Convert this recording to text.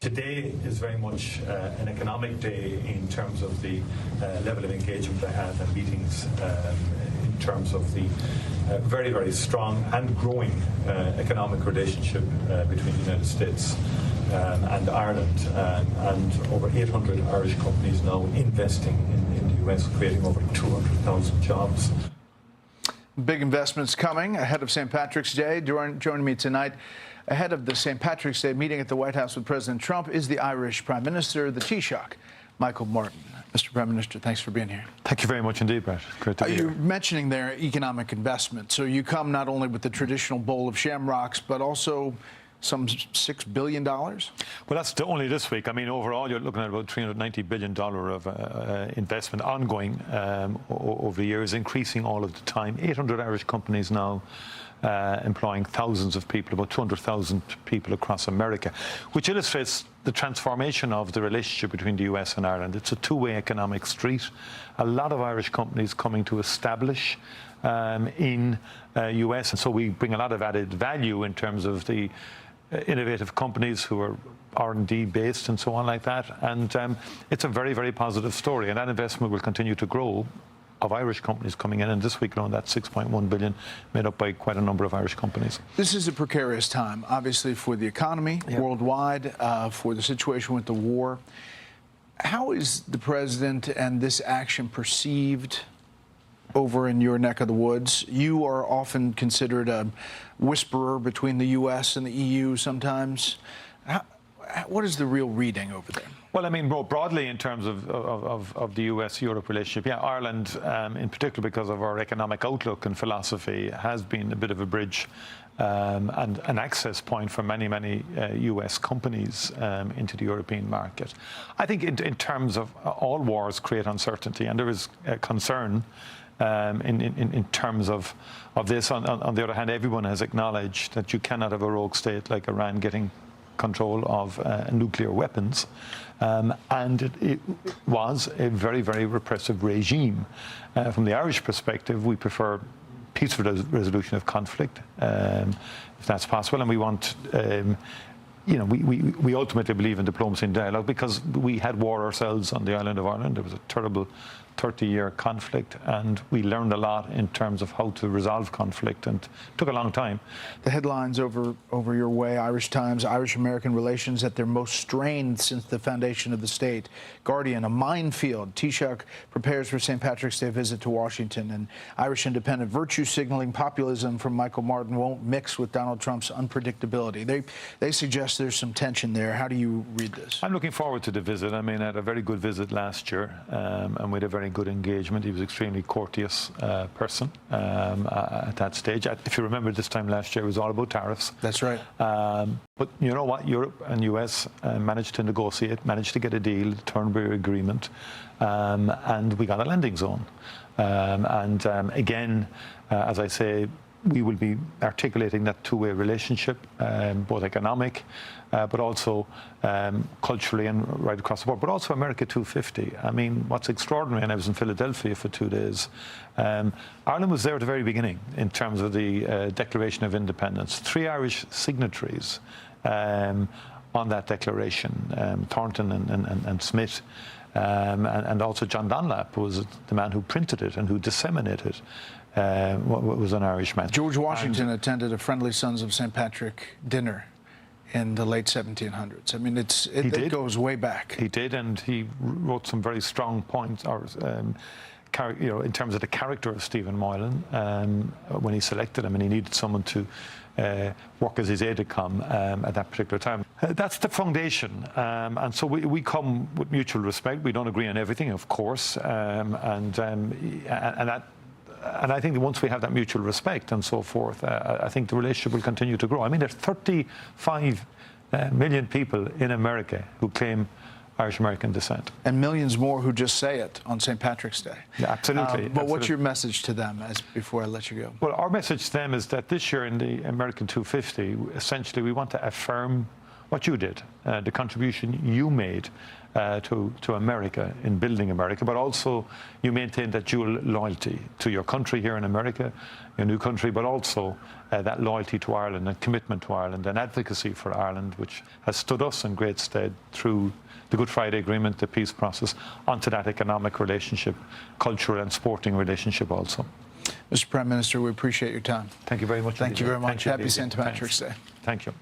Today is very much an economic day in terms of the level of engagement they have and meetings in terms of the very, very strong and growing economic relationship between the United States and Ireland, and over 800 Irish companies now investing in the US, creating over 200,000 jobs. Big investments coming ahead of St. Patrick's Day. Joining me tonight ahead of the St. Patrick's Day meeting at the White House with President Trump is the Irish Prime Minister, the Taoiseach, Micheàl Martin. Mr. Prime Minister, thanks for being here. Thank you very much indeed, Brett. Great to be here. You're mentioning there economic investment. So you come not only with the traditional bowl of shamrocks, but also some $6 billion? Well, that's only this week. I mean, overall, you're looking at about $390 billion of investment ongoing over the years, increasing all of the time. 800 Irish companies now employing thousands of people, about 200,000 people across America, which illustrates the transformation of the relationship between the US and Ireland. It's a two-way economic street. A lot of Irish companies coming to establish in US, and so we bring a lot of added value in terms of the innovative companies who are R&D based and so on like that. And it's a very, very positive story, and that investment will continue to grow of Irish companies coming in, and this week alone, that's $6.1 billion, made up by quite a number of Irish companies. This is a precarious time, obviously, for the economy worldwide, for the situation with the war. How is the president and this action perceived over in your neck of the woods? You are often considered a whisperer between the U.S. and the EU sometimes. What is the real reading over there? Well, I mean, more broadly in terms of the US-Europe relationship, yeah, Ireland, in particular because of our economic outlook and philosophy, has been a bit of a bridge and an access point for many, many US companies into the European market. I think in terms of all wars create uncertainty, and there is concern in terms of this. On the other hand, everyone has acknowledged that you cannot have a rogue state like Iran getting control of nuclear weapons, and it was a very, very repressive regime. From the Irish perspective, we prefer peaceful resolution of conflict, if that's possible, and we want, you know, we ultimately believe in diplomacy and dialogue because we had war ourselves on the island of Ireland. There was a terrible 30-year conflict, and we learned a lot in terms of how to resolve conflict, and it took a long time. The headlines over your way: Irish Times, Irish-American relations at their most strained since the foundation of the state. Guardian, a minefield. Taoiseach prepares for St. Patrick's Day visit to Washington. And Irish Independent, virtue signaling populism from Micheàl Martin won't mix with Donald Trump's unpredictability. They suggest there's some tension there. How do you read this? I'm looking forward to the visit. I mean, I had a very good visit last year, and we had a very good engagement. He was an extremely courteous person at that stage. If you remember, this time last year, it was all about tariffs. That's right. But you know what? Europe and US managed to negotiate, managed to get a deal, Turnberry Agreement, and we got a landing zone. Again, as I say, we will be articulating that two-way relationship, both economic, but also culturally and right across the board, but also America 250. I mean, what's extraordinary, and I was in Philadelphia for 2 days, Ireland was there at the very beginning in terms of the Declaration of Independence. 3 Irish signatories on that declaration, Thornton and Smith, and also John Dunlap was the man who printed it and who disseminated was an Irishman. George Washington attended a Friendly Sons of St. Patrick dinner in the late 1700s. I mean, it goes way back. He did, and he wrote some very strong points, or you know, in terms of the character of Stephen Moylan when he selected him, and he needed someone to work as his aide-de-camp at that particular time. That's the foundation, and so we come with mutual respect. We don't agree on everything, of course, and I think that once we have that mutual respect and so forth, I think the relationship will continue to grow. I mean, there's 35 million people in America who claim Irish-American descent. And millions more who just say it on St. Patrick's Day. Yeah, absolutely. But what's your message to them before I let you go? Well, our message to them is that this year in the American 250, essentially we want to affirm what you did, the contribution you made to America in building America, but also you maintained that dual loyalty to your country here in America, your new country, but also that loyalty to Ireland and commitment to Ireland and advocacy for Ireland, which has stood us in great stead through the Good Friday Agreement, the peace process, onto that economic relationship, cultural and sporting relationship also. Mr. Prime Minister, we appreciate your time. Thank you very much. Thank you very much. Thank you, Happy St. Patrick's Day. Thank you.